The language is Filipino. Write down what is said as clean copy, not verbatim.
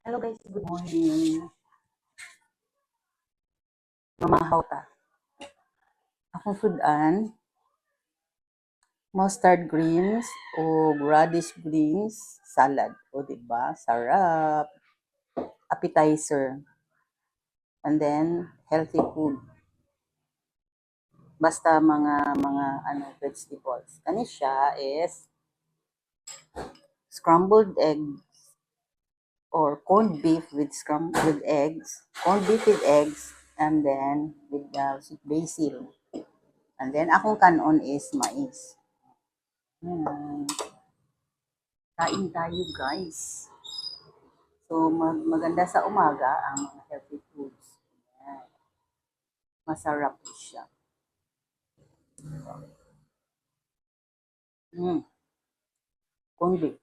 Hello guys, good morning. Mamahaw ta. Akong sudan, mustard greens o radish greens salad. O diba? Sarap. Appetizer. And then healthy food. Basta mga vegetables. Kani siya is scrambled eggs or corned beef with scrambled eggs, corned beef with eggs, and then with basil. And then akong kanon is mais. Kain tayo guys. So maganda sa umaga ang mga healthy foods. Ayan. Masarap siya. Corned beef.